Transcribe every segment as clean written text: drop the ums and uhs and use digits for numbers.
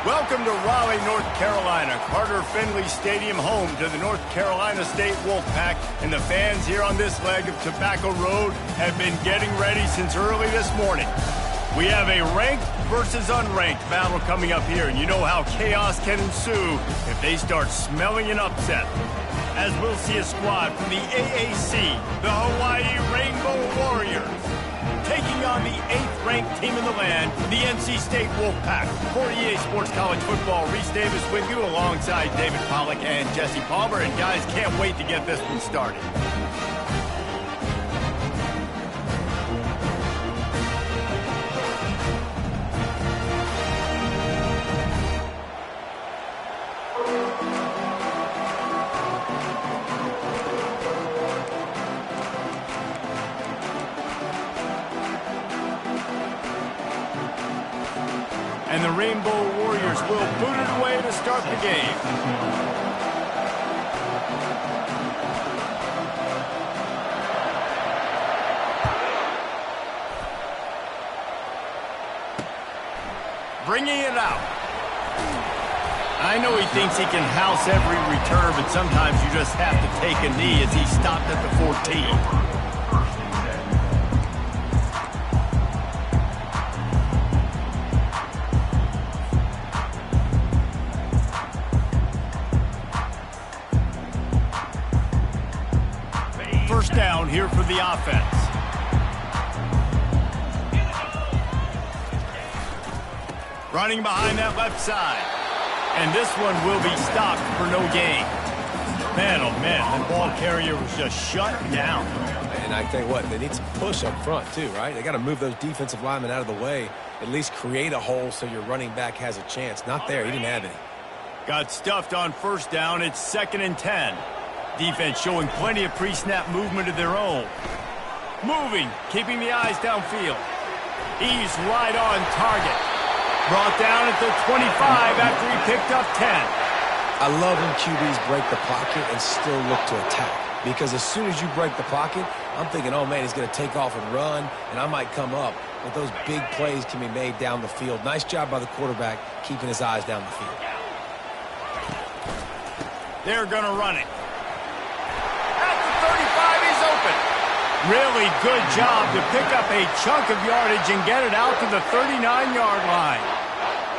Welcome to Raleigh, North Carolina. Carter Finley Stadium, home to the North Carolina State Wolfpack. And the fans here on this leg of Tobacco Road have been getting ready since early this morning. We have a ranked versus unranked battle coming up here, and you know how chaos can ensue if they start smelling an upset. As we'll see a squad from the AAC, the Hawaii Rainbow Warriors, taking on the 8th-ranked team in the land, the NC State Wolfpack. For EA Sports College Football, Reese Davis with you alongside David Pollack and Jesse Palmer. And guys, can't wait to get this one started. And the Rainbow Warriors will boot it away to start the game. Bringing it out. I know he thinks he can house every return, but sometimes you just have to take a knee as he stopped at the 14. First down here for the offense. Running behind that left side. And this one will be stopped for no gain. Man, oh man, the ball carrier was just shut down. And I tell you what, they need some push up front too, right? They got to move those defensive linemen out of the way, at least create a hole so your running back has a chance. Not there, he didn't have any. Got stuffed on first down, it's 2nd and 10. Defense showing plenty of pre-snap movement of their own. Moving, keeping the eyes downfield. He's right on target. Brought down at the 25 after he picked up 10. I love when QBs break the pocket and still look to attack. Because as soon as you break the pocket, I'm thinking, oh man, he's going to take off and run, and I might come up. But those big plays can be made down the field. Nice job by the quarterback keeping his eyes down the field. They're going to run it. Really good job to pick up a chunk of yardage and get it out to the 39-yard line.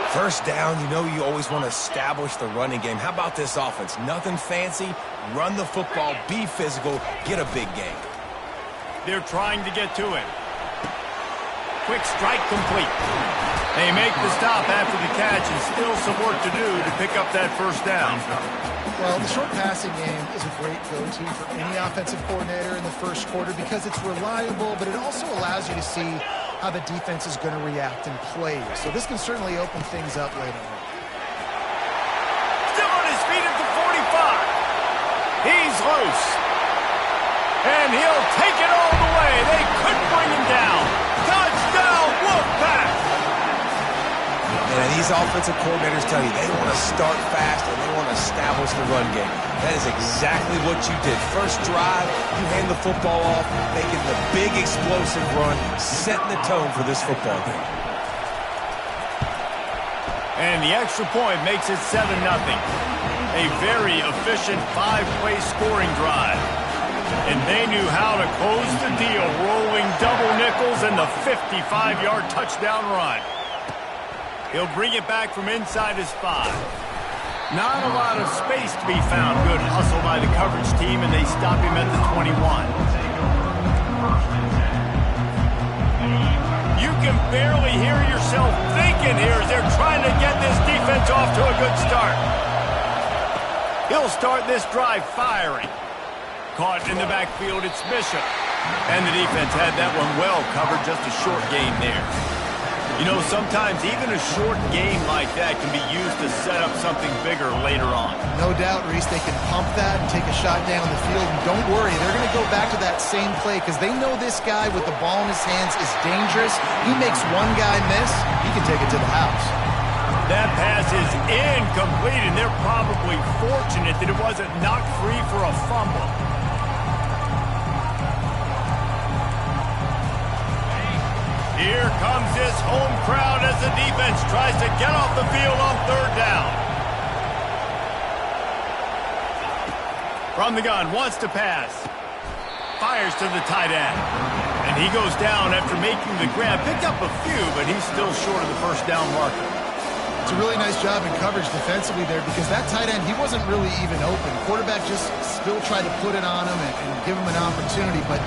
First down, you know you always want to establish the running game. How about this offense? Nothing fancy. Run the football, be physical, get a big gain. They're trying to get to him. Quick strike complete. They make the stop after the catch, and still some work to do to pick up that first down. Well, the short passing game is a great go-to for any offensive coordinator in the first quarter because it's reliable, but it also allows you to see how the defense is going to react and play. So this can certainly open things up later on. Still on his feet at the 45. He's loose. And he'll take it all the way. They couldn't bring him down. Touchdown, Wolfpack! And these offensive coordinators tell you they want to start fast and they want to establish the run game. That is exactly what you did. First drive, you hand the football off, making the big explosive run, setting the tone for this football game. And the extra point makes it 7-0. A very efficient 5-play scoring drive. And they knew how to close the deal, rolling double nickels and the 55-yard touchdown run. He'll bring it back from inside his 5. Not a lot of space to be found. Good hustle by the coverage team, and they stop him at the 21. You can barely hear yourself thinking here as they're trying to get this defense off to a good start. He'll start this drive firing. Caught in the backfield, it's Bishop. And the defense had that one well covered, just a short gain there. You know, sometimes even a short game like that can be used to set up something bigger later on. No doubt, Reese, they can pump that and take a shot down the field. And don't worry, they're going to go back to that same play because they know this guy with the ball in his hands is dangerous. He makes one guy miss, he can take it to the house. That pass is incomplete, and they're probably fortunate that it wasn't knocked free for a fumble. Here comes this home crowd as the defense tries to get off the field on third down. From the gun, wants to pass. Fires to the tight end. And he goes down after making the grab. Picked up a few, but he's still short of the first down marker. It's a really nice job in coverage defensively there because that tight end, he wasn't really even open. Quarterback just still tried to put it on him and give him an opportunity, but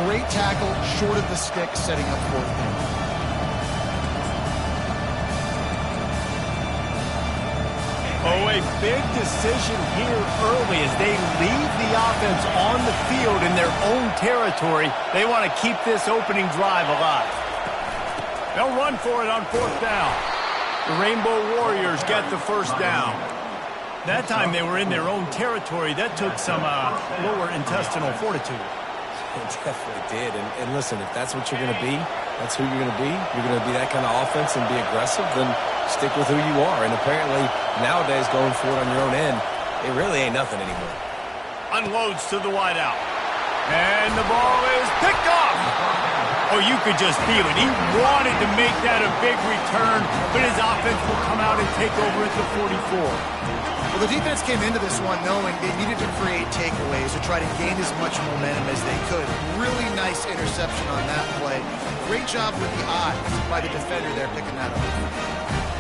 great tackle, short of the stick, setting up fourth down. Oh, a big decision here early as they leave the offense on the field in their own territory. They want to keep this opening drive alive. They'll run for it on fourth down. The Rainbow Warriors get the first down. That time they were in their own territory. That took some lower intestinal fortitude. It definitely did. And listen, if that's what you're going to be, that's who you're going to be. You're going to be that kind of offense and be aggressive, then stick with who you are. And apparently, nowadays, going for it on your own end, it really ain't nothing anymore. Unloads to the wideout. And the ball is picked off. Oh, you could just feel it. He wanted to make that a big return, but his offense will come out and take over at the 44. Well, the defense came into this one knowing they needed to create takeaways to try to gain as much momentum as they could. Really nice interception on that play. Great job with the eyes by the defender there picking that up.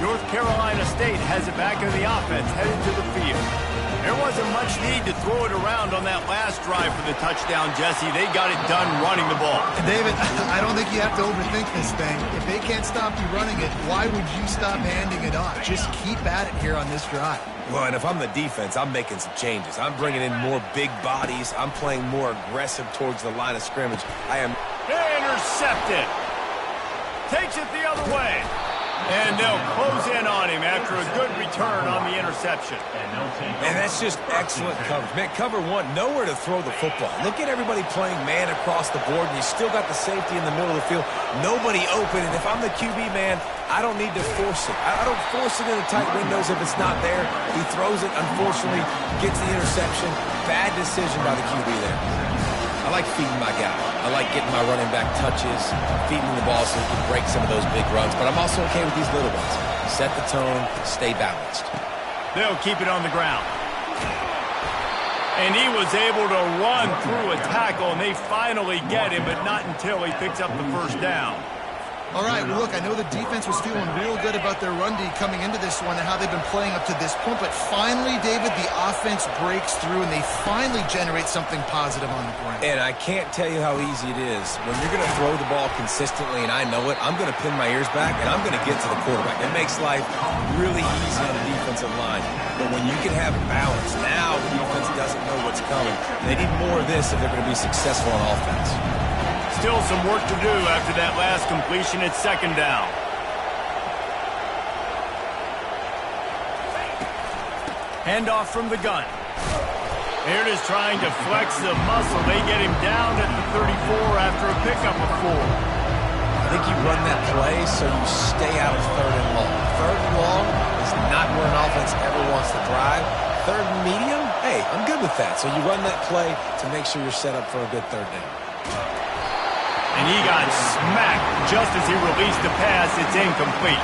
North Carolina State has it back in the offense, headed to the field. There wasn't much need to throw it around on that last drive for the touchdown, Jesse. They got it done running the ball. And David, I don't think you have to overthink this thing. If they can't stop you running it, why would you stop handing it off? Just keep at it here on this drive. Well, and if I'm the defense, I'm making some changes. I'm bringing in more big bodies. I'm playing more aggressive towards the line of scrimmage. Intercepted. Takes it the other way. And they'll close in on him after a good return on the interception. And that's just excellent coverage. Man, cover one, nowhere to throw the football. Look at everybody playing man across the board, and you still got the safety in the middle of the field. Nobody open, and if I'm the QB, man, I don't need to force it. I don't force it in the tight windows if it's not there. He throws it, unfortunately, gets the interception. Bad decision by the QB there. I like feeding my guy. I like getting my running back touches, feeding the ball so he can break some of those big runs. But I'm also okay with these little ones. Set the tone, stay balanced. They'll keep it on the ground. And he was able to run through a tackle, and they finally get him, but not until he picks up the first down. All right, well, look, I know the defense was feeling real good about their run D coming into this one and how they've been playing up to this point, but finally, David, the offense breaks through and they finally generate something positive on the ground. And I can't tell you how easy it is. When you're going to throw the ball consistently, and I know it, I'm going to pin my ears back, and I'm going to get to the quarterback. It makes life really easy on the defensive line. But when you can have balance, now the defense doesn't know what's coming. They need more of this if they're going to be successful on offense. Still some work to do after that last completion at second down. Handoff from the gun. Here it is trying to flex the muscle. They get him down at the 34 after a pickup of 4. I think you run that play so you stay out of third and long. Third and long is not where an offense ever wants to thrive. Third and medium, hey, I'm good with that. So you run that play to make sure you're set up for a good third down. And he got smacked just as he released the pass. It's incomplete.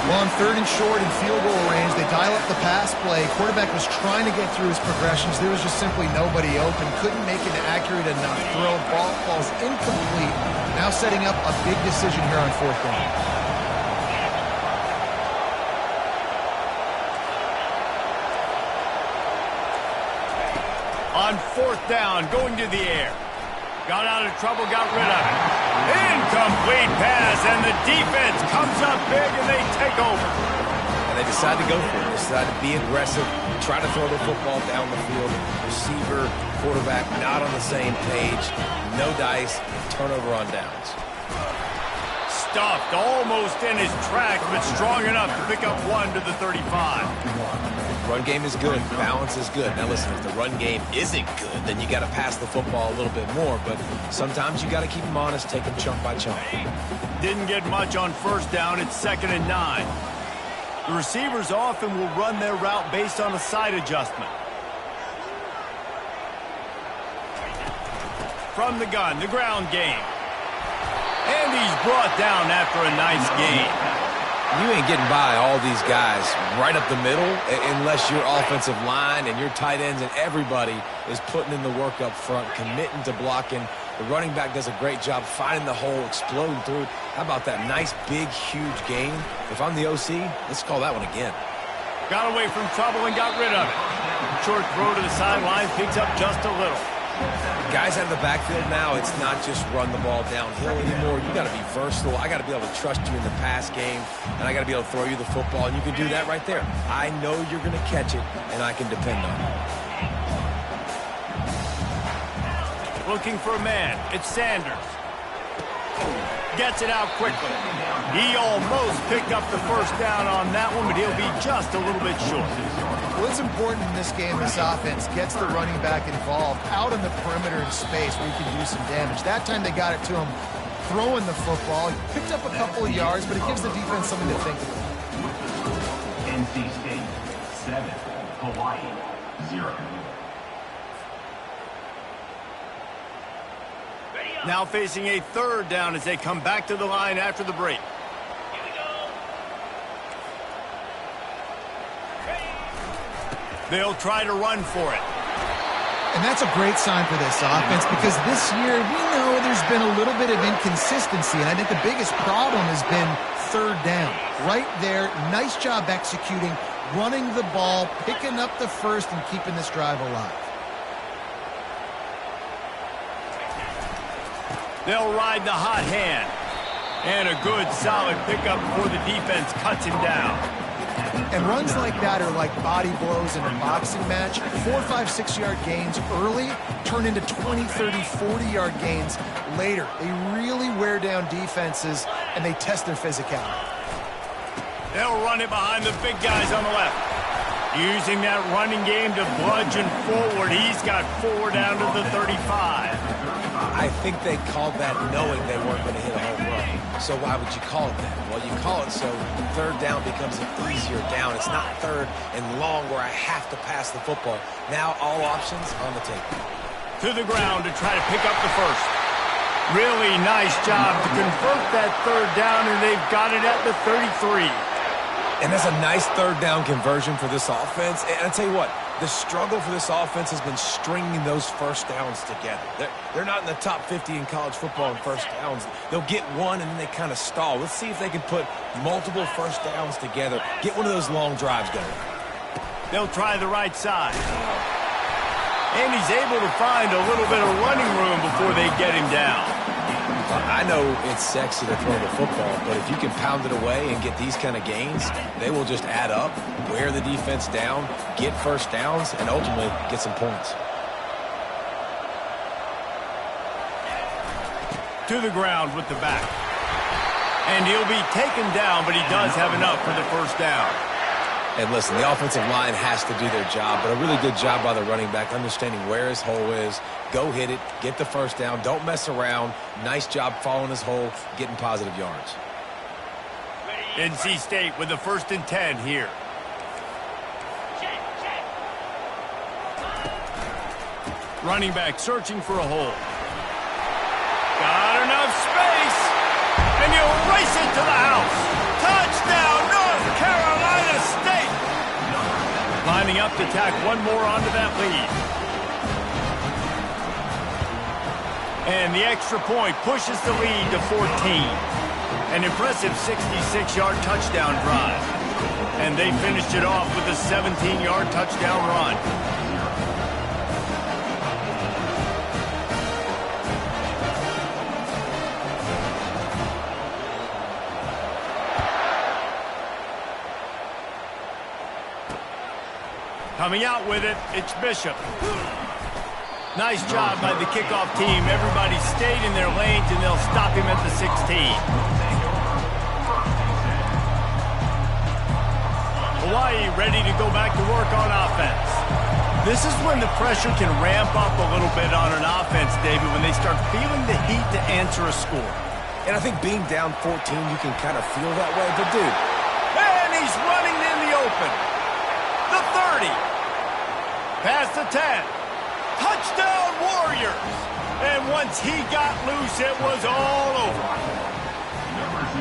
Well, on third and short in field goal range, they dial up the pass play. Quarterback was trying to get through his progressions. There was just simply nobody open. Couldn't make an accurate enough throw. Ball falls incomplete. Now setting up a big decision here on fourth down. On fourth down, going to the air. Got out of trouble, got rid of it. Incomplete pass, and the defense comes up big, and they take over. And they decide to go for it. They decide to be aggressive, try to throw the football down the field. Receiver, quarterback, not on the same page. No dice, turnover on downs. Stuffed almost in his tracks, but strong enough to pick up 1 to the 35. Run game is good. Balance is good. Now listen, if the run game isn't good, then you got to pass the football a little bit more. But sometimes you got to keep them honest, take them chunk by chunk. Didn't get much on first down. It's 2nd and 9. The receivers often will run their route based on a side adjustment. From the gun, the ground game. And he he's brought down after a nice gain. You ain't getting by all these guys right up the middle unless your offensive line and your tight ends and everybody is putting in the work up front, committing to blocking. The running back does a great job finding the hole, exploding through. How about that nice, big, huge gain? If I'm the OC, let's call that one again. Got away from trouble and got rid of it. Short throw to the sideline, picks up just a little. Guys out of the backfield now, it's not just run the ball downhill anymore. You got to be versatile. I got to be able to trust you in the pass game, and I got to be able to throw you the football, and you can do that right there. I know you're going to catch it, and I can depend on it. Looking for a man. It's Sanders. Gets it out quickly. He almost picked up the first down on that one, but he'll be just a little bit short. Well, it's important in this game, this offense gets the running back involved out in the perimeter in space where you can do some damage. That time they got it to him throwing the football. He picked up a couple of yards, but it gives the defense something to think about. NC State 7, Hawaii 0. Now facing a third down as they come back to the line after the break. They'll try to run for it. And that's a great sign for this offense because this year we know there's been a little bit of inconsistency, and I think the biggest problem has been third down. Right there, nice job executing, running the ball, picking up the first, and keeping this drive alive. They'll ride the hot hand. And a good, solid pickup before the defense cuts him down. And runs like that are like body blows in a boxing match. 4, 5, 6-yard gains early turn into 20, 30, 40-yard gains later. They really wear down defenses, and they test their physicality. They'll run it behind the big guys on the left. Using that running game to bludgeon forward. He's got 4 down to the 35. I think they called that knowing they weren't going to hit a home run. So why would you call it that? Well, you call it so third down becomes an easier down. It's not third and long where I have to pass the football. Now all options on the table. To the ground to try to pick up the first. Really nice job to convert that third down, and they've got it at the 33. And that's a nice third down conversion for this offense. And I tell you what, the struggle for this offense has been stringing those first downs together. They're not in the top 50 in college football in first downs. They'll get one and then they kind of stall. Let's see if they can put multiple first downs together. Get one of those long drives going. They'll try the right side. And he's able to find a little bit of running room before they get him down. I know it's sexy to throw the football, but if you can pound it away and get these kind of gains, they will just add up, wear the defense down, get first downs, and ultimately get some points. To the ground with the back. And he'll be taken down, but he does have enough for the first down. And listen, the offensive line has to do their job, but a really good job by the running back, understanding where his hole is. Go hit it, get the first down, don't mess around. Nice job following his hole, getting positive yards. NC State with the 1st and 10 here. Running back searching for a hole. Got enough space, and he'll race it to the house. Touchdown, North Carolina State. Lining up to tack one more onto that lead. And the extra point pushes the lead to 14. An impressive 66-yard touchdown drive. And they finished it off with a 17-yard touchdown run. Coming out with it, it's Bishop. Nice job by the kickoff team. Everybody stayed in their lanes, and they'll stop him at the 16. Hawaii ready to go back to work on offense. This is when the pressure can ramp up a little bit on an offense, David, when they start feeling the heat to answer a score. And I think being down 14, you can kind of feel that way. But, dude. And he's running in the open. The 30. Past the 10. Touchdown, Warriors! And once he got loose, it was all over.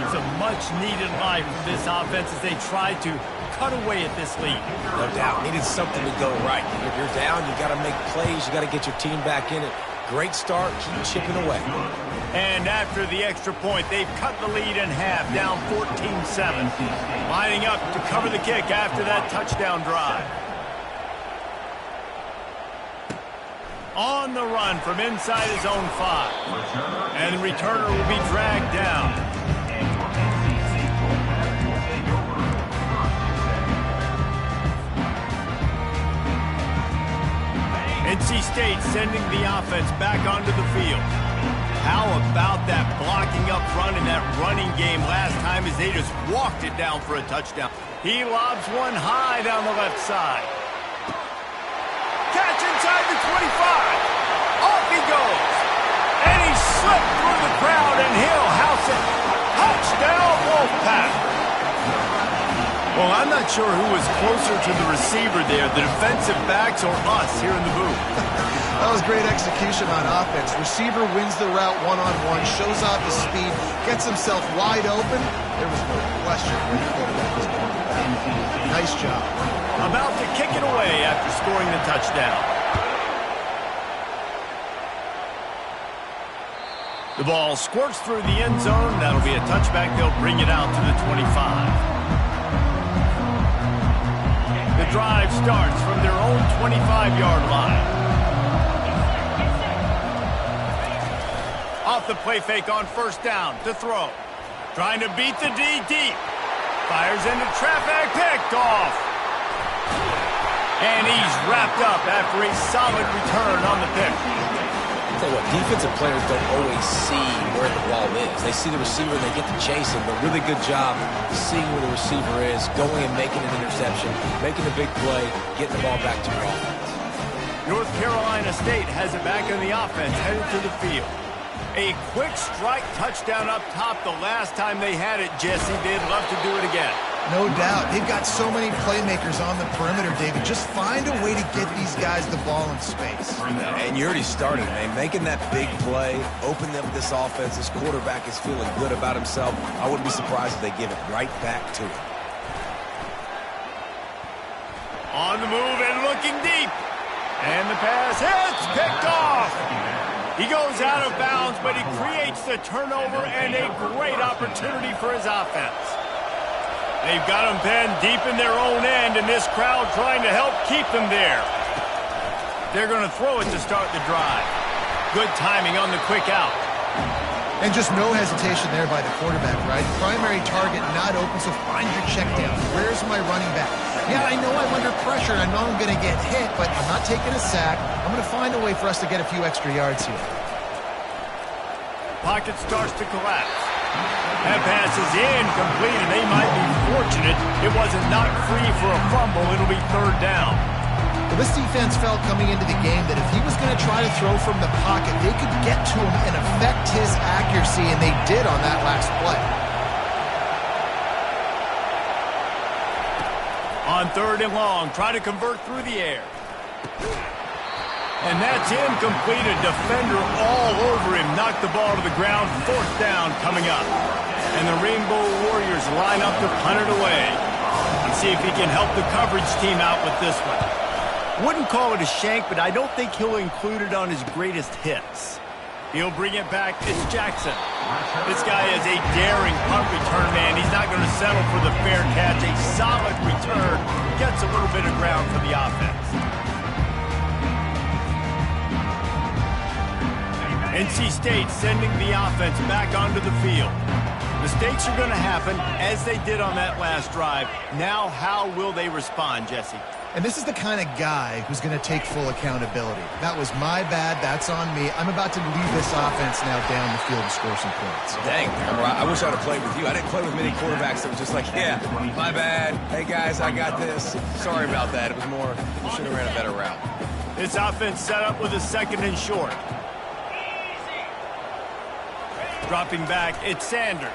some much-needed life from this offense as they try to cut away at this lead. No doubt. Needed something to go right. If you're down, you got to make plays. You got to get your team back in it. Great start. Keep chipping away. And after the extra point, they've cut the lead in half, down 14-7. Lining up to cover the kick after that touchdown drive. On the run from inside his own 5. And the returner will be dragged down. NC State sending the offense back onto the field. How about that blocking up front in that running game last time as they just walked it down for a touchdown. He lobs one high down the left side. Catch inside the 25. Off he goes. And he slipped through the crowd and he'll house it. Touchdown Wolfpack. Well, I'm not sure who was closer to the receiver there, the defensive backs or us here in the booth. That was great execution on offense. Receiver wins the route one-on-one, shows off his speed, gets himself wide open. There was no question where the quarterback was going. Nice job. About to kick it away after scoring the touchdown. The ball squirts through the end zone. That'll be a touchback. They'll bring it out to the 25. The drive starts from their own 25-yard line. Off the play fake on first down to throw. Trying to beat the D deep. Fires into traffic, picked off. And he's wrapped up after a solid return on the pick. I'll tell you what, defensive players don't always see where the ball is. They see the receiver and they get to chase him, but really good job seeing where the receiver is, going and making an interception, making a big play, getting the ball back to your offense. North Carolina State has it back in the offense, headed to the field. A quick strike touchdown up top the last time they had it, Jesse. They'd love to do it again. No doubt. They've got so many playmakers on the perimeter, David. Just find a way to get these guys the ball in space. And you already started, man. Making that big play, opening up this offense. This quarterback is feeling good about himself. I wouldn't be surprised if they give it right back to him. On the move and looking deep. And the pass hits, picked off. He goes out of bounds, but he creates the turnover and a great opportunity for his offense. They've got him pinned deep in their own end, and this crowd trying to help keep them there. They're going to throw it to start the drive. Good timing on the quick out. And just no hesitation there by the quarterback, right? Primary target not open, so find your check down. Where's my running back? Yeah, I know I'm under pressure, and I know I'm going to get hit, but I'm not taking a sack. I'm going to find a way for us to get a few extra yards here. Pocket starts to collapse. That pass is incomplete, and they might be fortunate it wasn't knocked free for a fumble. It'll be third down. Well, this defense felt coming into the game that if he was going to try to throw from the pocket, they could get to him and affect his accuracy, and they did on that last play. On third and long, try to convert through the air. And that's incomplete. A defender all over him. Knocked the ball to the ground. Fourth down coming up. And the Rainbow Warriors line up to punt it away. Let's see if he can help the coverage team out with this one. Wouldn't call it a shank, but I don't think he'll include it on his greatest hits. He'll bring it back. It's Jackson. This guy is a daring punt return man. He's not going to settle for the fair catch. A solid return. Gets a little bit of ground for the offense. NC State sending the offense back onto the field. Mistakes are going to happen, as they did on that last drive. Now, how will they respond, Jesse? And this is the kind of guy who's going to take full accountability. That was my bad. That's on me. I'm about to lead this offense now down the field and score some points. Dang, I wish I would have played with you. I didn't play with many quarterbacks that was just like, yeah, my bad. Hey, guys, I got this. Sorry about that. It was more, we should have ran a better route. This offense set up with a second and short. Dropping back, it's Sanders.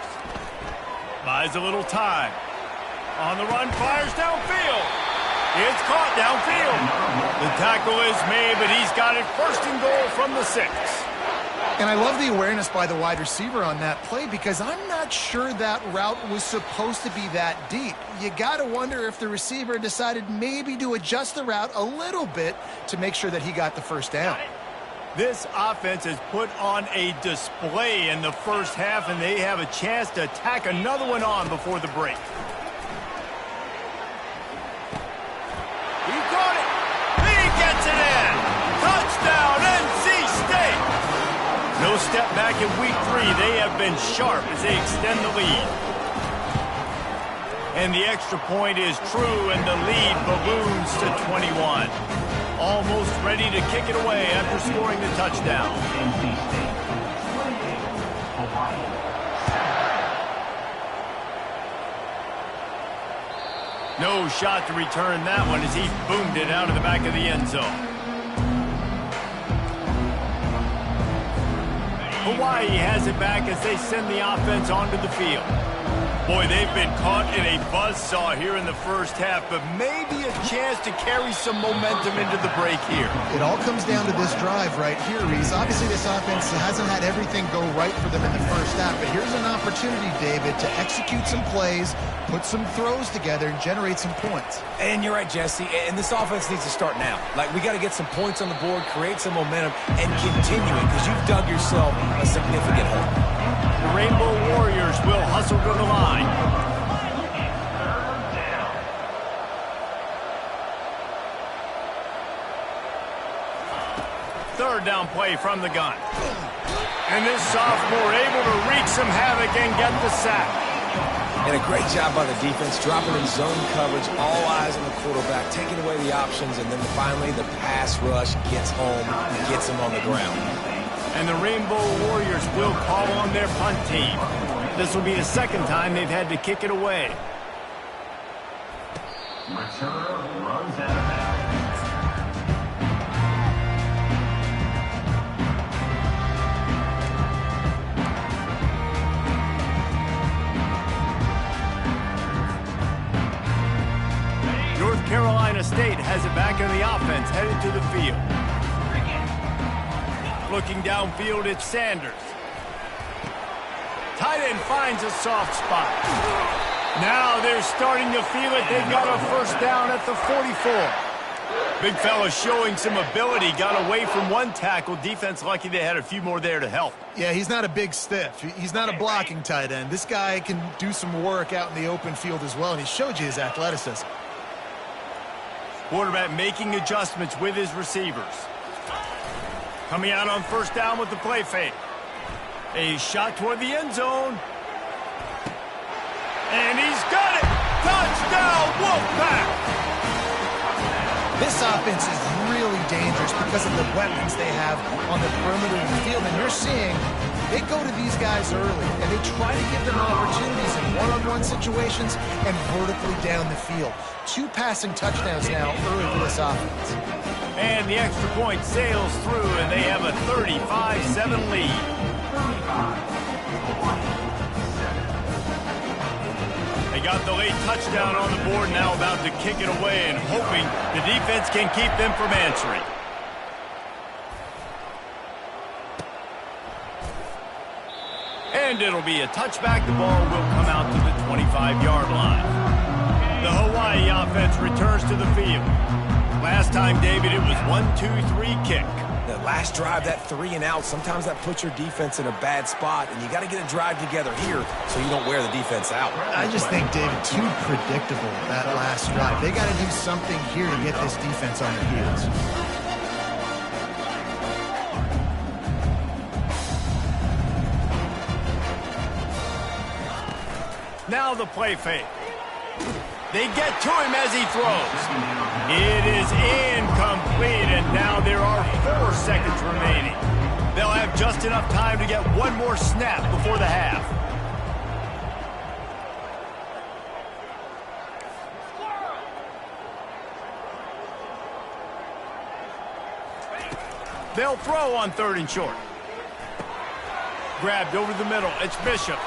Buys a little time. On the run, fires downfield. It's caught downfield. The tackle is made, but he's got it first and goal from the 6. And I love the awareness by the wide receiver on that play because I'm not sure that route was supposed to be that deep. You got to wonder if the receiver decided maybe to adjust the route a little bit to make sure that he got the first down. This offense has put on a display in the first half, and they have a chance to tack another one on before the break. He got it. He gets it in. Touchdown, NC State. No step back in week 3. They have been sharp as they extend the lead. And the extra point is true, and the lead balloons to 21. Almost ready to kick it away after scoring the touchdown. NC State 28, Hawaii 7. No shot to return that one as he boomed it out of the back of the end zone. Hawaii has it back as they send the offense onto the field. Boy, they've been caught in a buzzsaw here in the first half, but maybe a chance to carry some momentum into the break here. It all comes down to this drive right here, Reese. Obviously, this offense hasn't had everything go right for them in the first half, but here's an opportunity, David, to execute some plays, put some throws together, and generate some points. And you're right, Jesse, and this offense needs to start now. Like, we got to get some points on the board, create some momentum, and continue it, because you've dug yourself a significant hole. The Rainbow Warriors will hustle to the line. Third down play from the gun. And this sophomore able to wreak some havoc and get the sack. And a great job by the defense, dropping in zone coverage, all eyes on the quarterback, taking away the options, and then finally the pass rush gets home and gets him on the ground. And the Rainbow Warriors will call on their punt team. This will be the second time they've had to kick it away. Returner runs out of bounds. North Carolina State has it back in the offense, headed to the field. Looking downfield, it's Sanders. Tight end finds a soft spot. Now they're starting to feel it. They got a first down at the 44. Big fella showing some ability. Got away from one tackle. Defense lucky they had a few more there to help. Yeah, he's not a big stiff. He's not a blocking tight end. This guy can do some work out in the open field as well, and he showed you his athleticism. Quarterback making adjustments with his receivers. Coming out on first down with the play fake. A shot toward the end zone. And he's got it! Touchdown, Wolfpack! This offense is really dangerous because of the weapons they have on the perimeter of the field. And you're seeing they go to these guys early, and they try to give them opportunities in one-on-one situations and vertically down the field. 2 passing touchdowns now early for this offense. And the extra point sails through, and they have a 35-7 lead. 35, Hawaii 7. They got the late touchdown on the board, now about to kick it away and hoping the defense can keep them from answering. And it'll be a touchback. The ball will come out to the 25-yard line. The Hawaii offense returns to the field. Last time, David, it was 1-2-3 kick. That last drive, that 3 and out, sometimes that puts your defense in a bad spot, and you got to get a drive together here so you don't wear the defense out. I just think, David, too predictable, that last drive. They got to do something here to get this defense on their heels. Now the play fake. They get to him as he throws. It is incomplete, and now there are 4 seconds remaining. They'll have just enough time to get one more snap before the half. They'll throw on 3rd and short. Grabbed over the middle. It's Bishop.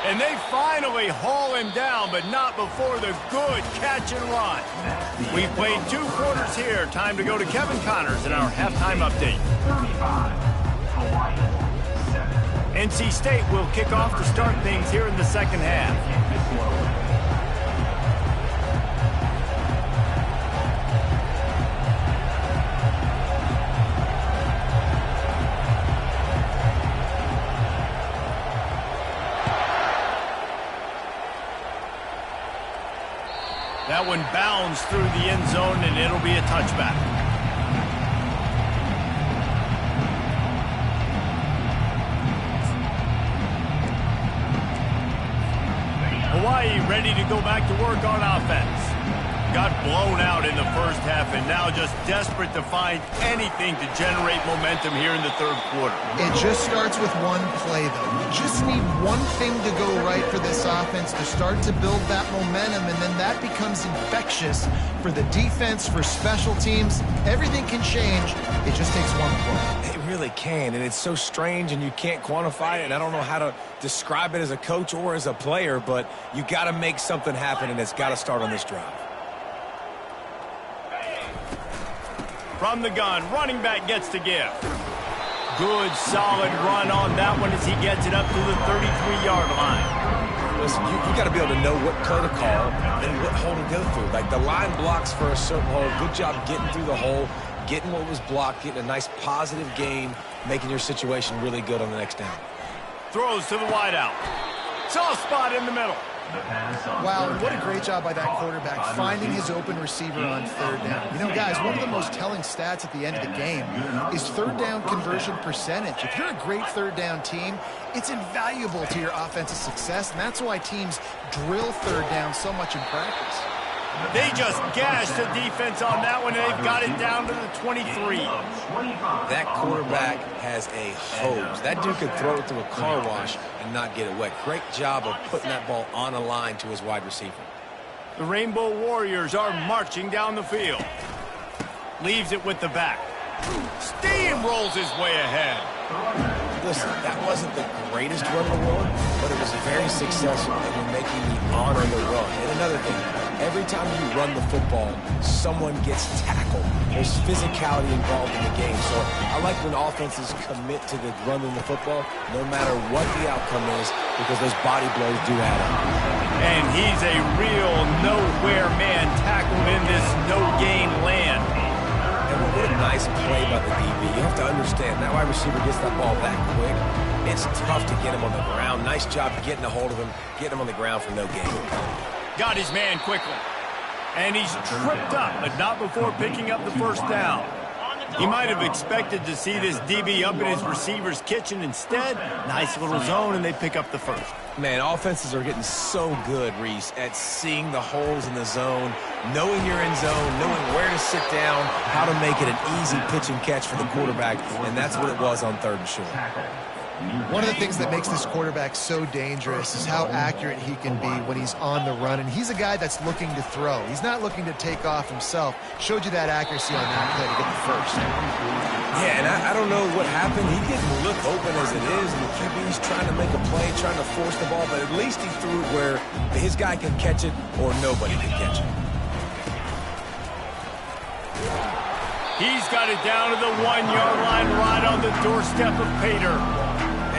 And they finally haul him down, but not before the good catch and run. We've played 2 quarters here. Time to go to Kevin Connors in our halftime update. 35, NC State will kick off to start things here in the second half. That one bounds through the end zone, and it'll be a touchback. Hawaii ready to go back to work on offense. Got blown out in the first half and now just desperate to find anything to generate momentum here in the third quarter. It just starts with one play, though. You just need one thing to go right for this offense to start to build that momentum, and then that becomes infectious for the defense, for special teams. Everything can change. It just takes one play. It really can, and it's so strange, and you can't quantify it, and I don't know how to describe it as a coach or as a player, but you got to make something happen, and it's got to start on this drive. From the gun, running back gets to give. Good, solid run on that one as he gets it up to the 33-yard line. Listen, you got to be able to know what play to call and what hole to go through. Like, the line blocks for a certain hole. Good job getting through the hole, getting what was blocked, getting a nice positive gain, making your situation really good on the next down. Throws to the wideout. Soft spot in the middle. Wow, what a great job by that quarterback, finding his open receiver on third down. You know, guys, one of the most telling stats at the end of the game is third down conversion percentage. If you're a great third down team, it's invaluable to your offensive success, and that's why teams drill third down so much in practice. They just gashed the defense on that one, and they've got it down to the 23. That quarterback has a hose. That dude could throw it through a car wash and not get it wet. Great job of putting that ball on a line to his wide receiver. The Rainbow Warriors are marching down the field. Leaves it with the back. Steamrolls his way ahead. Listen, that wasn't the greatest run in the world, but it was very successful in making me honor the run. And another thing, every time you run the football, someone gets tackled. There's physicality involved in the game. So I like when offenses commit to the running the football, no matter what the outcome is, because those body blows do add up. And he's a real nowhere man tackled in this no-gain land. And what a nice play by the DB. You have to understand, that wide receiver gets that ball that quick. It's tough to get him on the ground. Nice job getting a hold of him, getting him on the ground for no gain. Got his man quickly. And he's tripped up, but not before picking up the first down. He might have expected to see this DB up in his receiver's kitchen. Instead, nice little zone, and they pick up the first. Man, offenses are getting so good, Reese, at seeing the holes in the zone, knowing you're in zone, knowing where to sit down, how to make it an easy pitch and catch for the quarterback, and that's what it was on third and short. One of the things that makes this quarterback so dangerous is how accurate he can be when he's on the run, and he's a guy that's looking to throw. He's not looking to take off himself. Showed you that accuracy on that play to get the first. Yeah, and I don't know what happened. He didn't look open as it is, and the QB's trying to make a play, trying to force the ball, but at least he threw it where his guy can catch it or nobody can catch it. He's got it down to the 1-yard line right on the doorstep of Pater.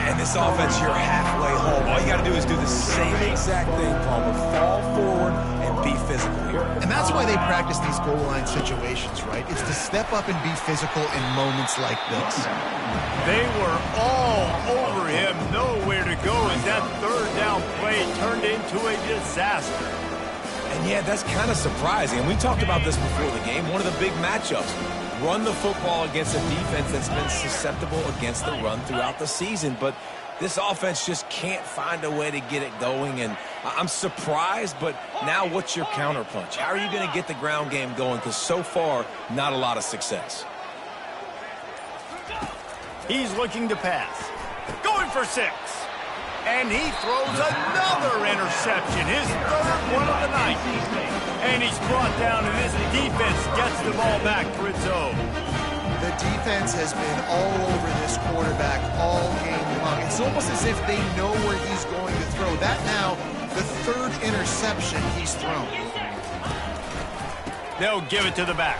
And this offense, you're halfway home. All you got to do is do the same exact thing, Palmer. Fall forward and be physical here. And that's why they practice these goal line situations, right? It's to step up and be physical in moments like this. They were all over him, nowhere to go as that third down play turned into a disaster. And yeah, that's kind of surprising. And we talked about this before the game. One of the big matchups. Run the football against a defense that's been susceptible against the run throughout the season. But this offense just can't find a way to get it going. And I'm surprised, but now what's your counterpunch? How are you going to get the ground game going? Because so far, not a lot of success. He's looking to pass. Going for 6. And he throws another interception, his third one of the night. And he's brought down, and this defense gets the ball back for its own. The defense has been all over this quarterback all game long. It's almost as if they know where he's going to throw. That now, the third interception he's thrown. They'll give it to the back.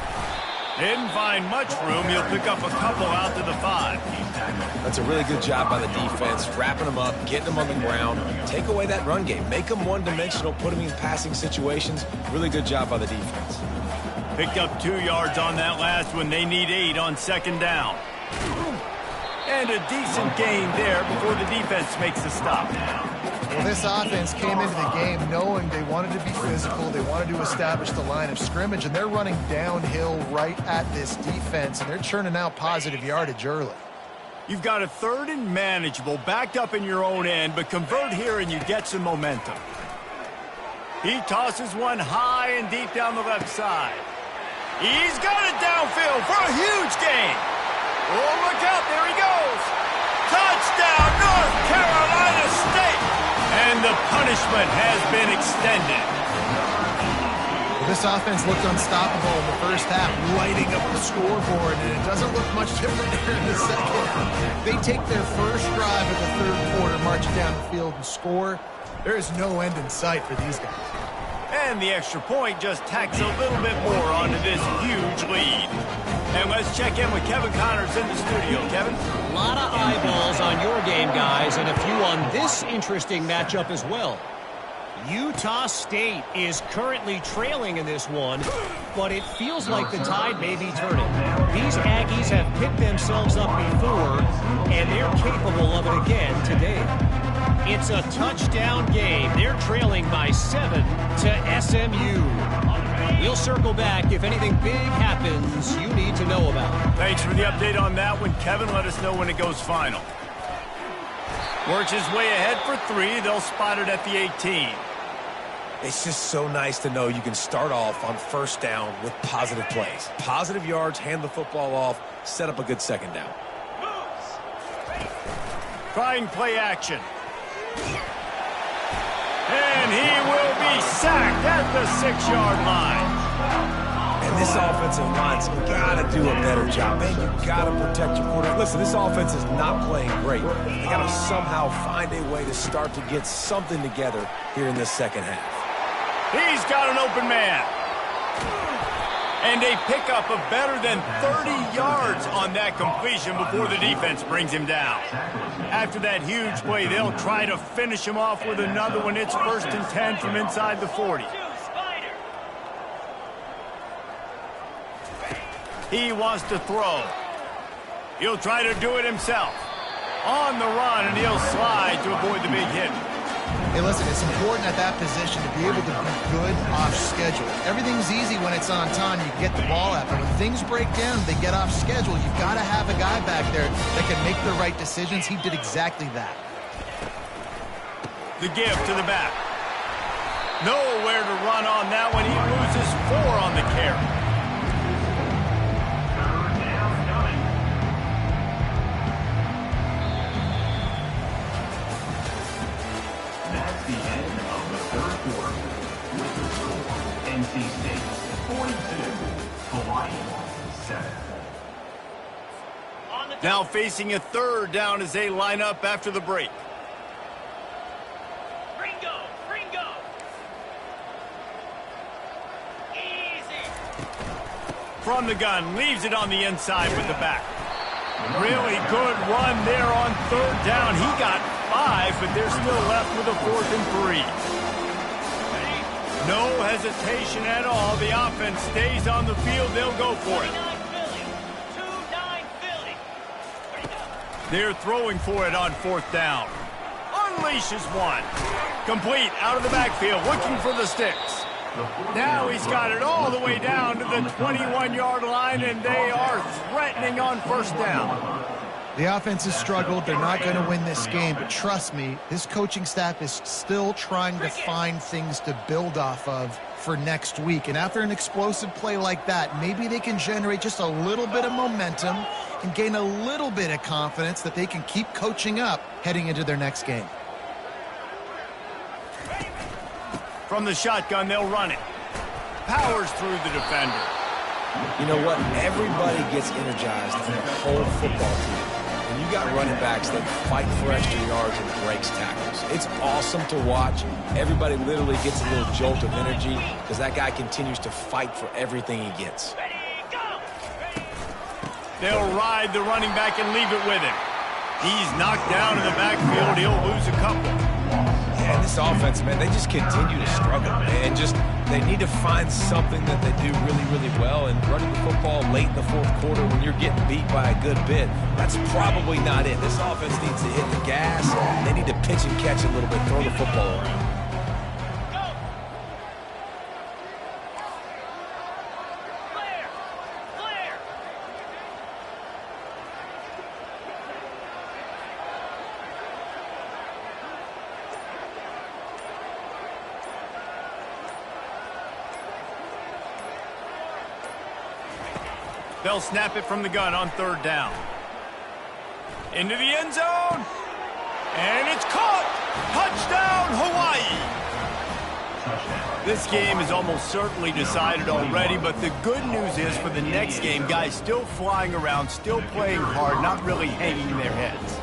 Didn't find much room. He'll pick up a couple out to the 5. That's a really good job by the defense, wrapping them up, getting them on the ground. Take away that run game. Make them one-dimensional, put them in passing situations. Really good job by the defense. Picked up 2 yards on that last one. They need 8 on 2nd down. And a decent gain there before the defense makes a stop. Well, this offense came into the game knowing they wanted to be physical. They wanted to establish the line of scrimmage, and they're running downhill right at this defense, and they're churning out positive yardage early. You've got a 3rd and manageable, backed up in your own end, but convert here and you get some momentum. He tosses one high and deep down the left side. He's got it downfield for a huge gain. Oh, look out, there he goes. Touchdown, North Carolina State. And the punishment has been extended. Well, this offense looked unstoppable in the first half, lighting up the scoreboard, and it doesn't look much different here in the second. They take their first drive of the 3rd quarter, march down the field and score. There is no end in sight for these guys. And the extra point just tacks a little bit more onto this huge lead. And let's check in with Kevin Connors in the studio. Kevin? A lot of eyeballs on your game, guys, and a few on this interesting matchup as well. Utah State is currently trailing in this one, but it feels like the tide may be turning. These Aggies have picked themselves up before, and they're capable of it again today. It's a touchdown game. They're trailing by 7 to SMU. We'll circle back if anything big happens you need to know about. Thanks for the update on that one, Kevin. Let us know when it goes final. Works his way ahead for 3. They'll spot it at the 18. It's just so nice to know you can start off on 1st down with positive plays. Positive yards, hand the football off, set up a good 2nd down. Trying play action. And he will be sacked at the 6-yard line. And this offensive line's got to do a better job. Man, you got to protect your quarterback. Listen, this offense is not playing great. They got to somehow find a way to start to get something together here in this 2nd half. He's got an open man. And a pickup of better than 30 yards on that completion before the defense brings him down. After that huge play, they'll try to finish him off with another one. It's 1st and 10 from inside the 40. He wants to throw. He'll try to do it himself. On the run, and he'll slide to avoid the big hit. Hey, listen, it's important at that position to be able to be good off schedule. Everything's easy when it's on time. You get the ball out. But when things break down, they get off schedule. You've got to have a guy back there that can make the right decisions. He did exactly that. The give to the back. Nowhere to run on that one. He loses 4 on the carry. That's the end of the 3rd quarter. With the score, NC State 42, Hawaii 7. Now facing a 3rd down as they line up after the break. Ringo. Easy. From the gun, leaves it on the inside with the back. Really good run there on 3rd down. He got 5, but they're still left with a 4th and 3. No hesitation at all. The offense stays on the field. They'll go for it. They're throwing for it on 4th down. Unleashes one. Complete out of the backfield, looking for the sticks. Now he's got it all the way down to the 21-yard line, and they are threatening on 1st down. The offense has struggled. They're not going to win this game, but trust me, this coaching staff is still trying to find things to build off of for next week. And after an explosive play like that, maybe they can generate just a little bit of momentum and gain a little bit of confidence that they can keep coaching up heading into their next game. From the shotgun, they'll run it. Powers through the defender. You know what? Everybody gets energized in the whole football team. And you got running backs that fight for extra yards and breaks tackles. It's awesome to watch. Everybody literally gets a little jolt of energy because that guy continues to fight for everything he gets. They'll ride the running back and leave it with him. He's knocked down in the backfield. He'll lose a couple. Yeah, this offense, man, they just continue to struggle. And they need to find something that they do really, really well. And running the football late in the fourth quarter when you're getting beat by a good bit, that's probably not it. This offense needs to hit the gas. They need to pitch and catch a little bit, throw the football around. They'll snap it from the gun on third down. Into the end zone. And it's caught. Touchdown, Hawaii. This game is almost certainly decided already, but the good news is for the next game, guys still flying around, still playing hard, not really hanging their heads.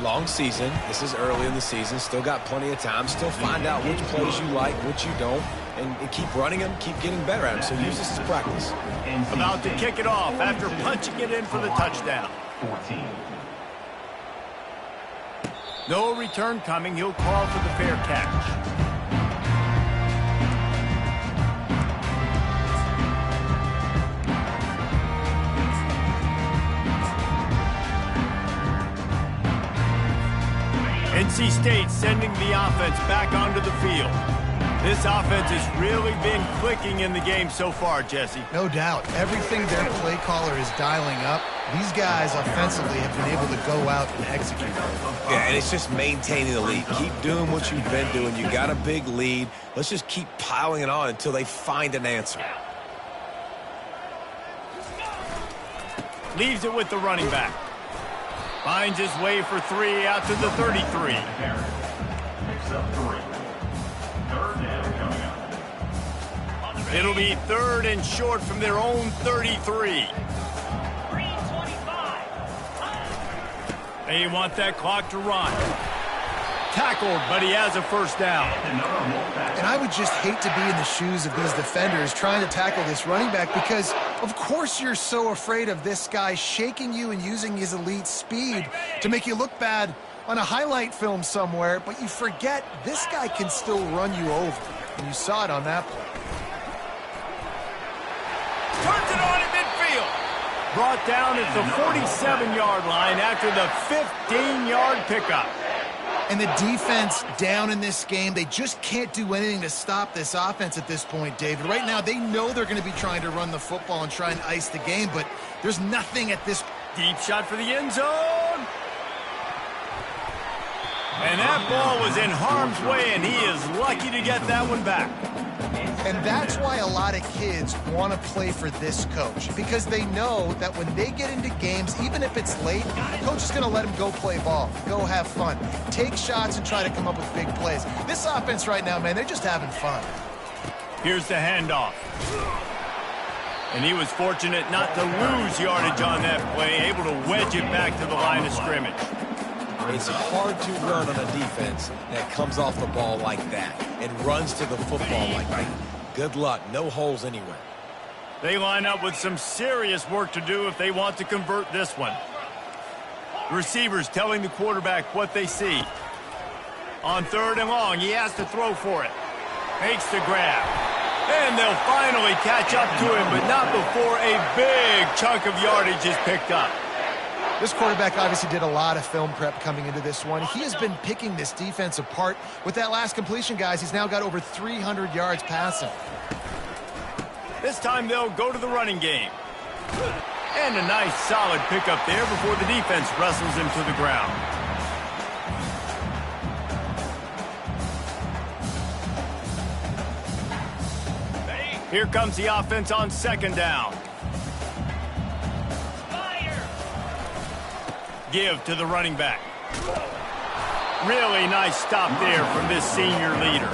Long season. This is early in the season. Still got plenty of time. Still find out which plays you like, which you don't, and keep running them, keep getting better at them. So use this as practice. About to kick it off after punching it in for the touchdown. 14. No return coming. He'll call for the fair catch. NC State sending the offense back onto the field. This offense has really been clicking in the game so far, Jesse. No doubt. Everything their play caller is dialing up, these guys offensively have been able to go out and execute. Yeah, and it's just maintaining the lead. Keep doing what you've been doing. You got a big lead. Let's just keep piling it on until they find an answer. Leaves it with the running back. Finds his way for 3 out to the 33. Picks up 3. Third down coming up. It'll be third and short from their own 33. They want that clock to run. Tackled, but he has a first down. And I would just hate to be in the shoes of these defenders trying to tackle this running back because, of course, you're so afraid of this guy shaking you and using his elite speed to make you look bad on a highlight film somewhere, but you forget this guy can still run you over. And you saw it on that play. Turns it on in midfield. Brought down at the 47-yard line after the 15-yard pickup. And the defense down in this game, they just can't do anything to stop this offense at this point, David. Right now, they know they're going to be trying to run the football and try and ice the game, but there's nothing at this. Deep shot for the end zone. And that ball was in harm's way, and he is lucky to get that one back. And that's why a lot of kids want to play for this coach, because they know that when they get into games, even if it's late, coach is going to let them go play ball, go have fun, take shots and try to come up with big plays. This offense right now, man, they're just having fun. Here's the handoff. And he was fortunate not to lose yardage on that play, able to wedge it back to the line of scrimmage. It's hard to run on a defense that comes off the ball like that and runs to the football like that. Good luck. No holes anywhere. They line up with some serious work to do if they want to convert this one. Receivers telling the quarterback what they see. On third and long, he has to throw for it. Makes the grab. And they'll finally catch up to him, but not before a big chunk of yardage is picked up. This quarterback obviously did a lot of film prep coming into this one. He has been picking this defense apart. With that last completion, guys, he's now got over 300 yards passing. This time they'll go to the running game. And a nice solid pickup there before the defense wrestles him to the ground. Here comes the offense on second down. Give to the running back. Really nice stop there from this senior leader.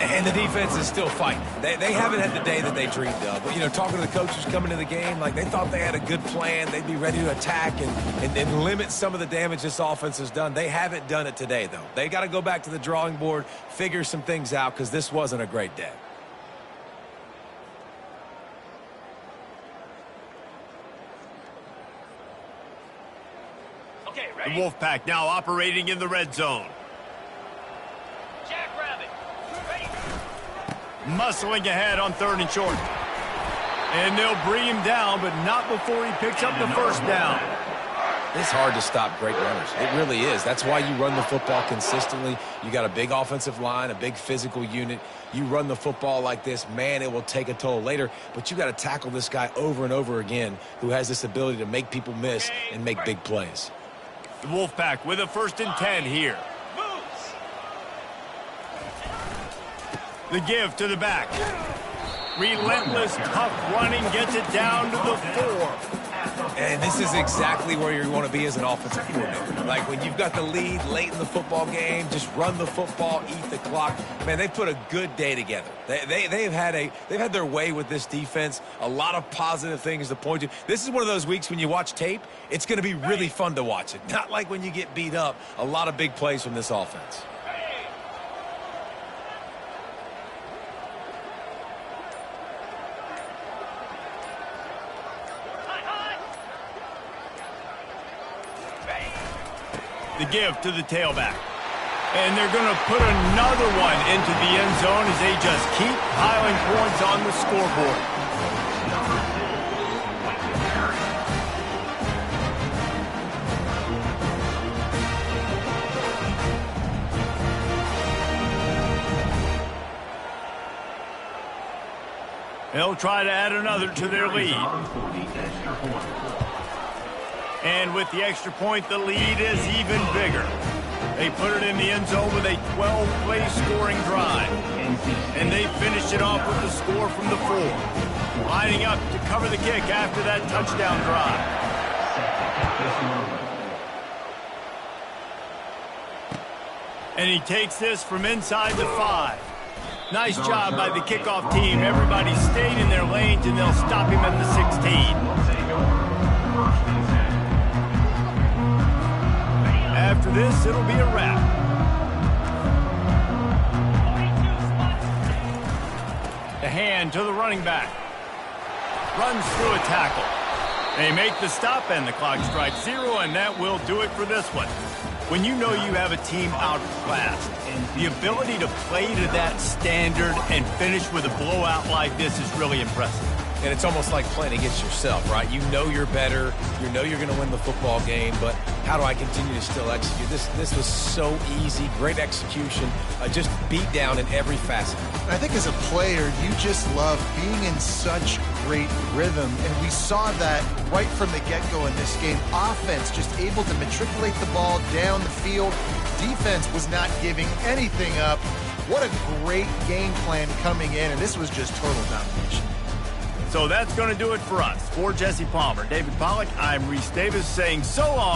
And the defense is still fighting. They haven't had the day that they dreamed of. But, you know, talking to the coaches coming to the game, like they thought they had a good plan. They'd be ready to attack and limit some of the damage this offense has done. They haven't done it today, though. They got to go back to the drawing board, figure some things out, because this wasn't a great day. The Wolfpack now operating in the red zone. Muscling ahead on 3rd and short. And they'll bring him down, but not before he picks up the first down. It's hard to stop great runners. It really is. That's why you run the football consistently. You got a big offensive line, a big physical unit. You run the football like this, man, it will take a toll later. But you got to tackle this guy over and over again who has this ability to make people miss and make big plays. The Wolfpack with a 1st and 10 here. The give to the back. Relentless, tough running gets it down to the 4. And this is exactly where you want to be as an offensive coordinator. Like when you've got the lead late in the football game, just run the football, eat the clock. Man, they put a good day together. They've had their way with this defense. A lot of positive things to point to. This is one of those weeks when you watch tape, it's going to be really fun to watch it. Not like when you get beat up. A lot of big plays from this offense. The give to the tailback. And they're going to put another one into the end zone as they just keep piling points on the scoreboard. They'll try to add another to their lead. And with the extra point, the lead is even bigger. They put it in the end zone with a 12-play scoring drive. And they finished it off with the score from the 4. Lining up to cover the kick after that touchdown drive. And he takes this from inside the 5. Nice job by the kickoff team. Everybody stayed in their lanes, and they'll stop him at the 16. After this, it'll be a wrap. The hand to the running back. Runs through a tackle. They make the stop, and the clock strikes 0, and that will do it for this one. When you know you have a team outclassed, the ability to play to that standard and finish with a blowout like this is really impressive. And it's almost like playing against yourself, right? You know you're better. You know you're going to win the football game, but how do I continue to still execute? This was so easy, great execution, just beat down in every facet. I think as a player, you just love being in such great rhythm, and we saw that right from the get-go in this game. Offense just able to matriculate the ball down the field. Defense was not giving anything up. What a great game plan coming in, and this was just total domination. So that's going to do it for us. For Jesse Palmer, David Pollack, I'm Reese Davis saying so long.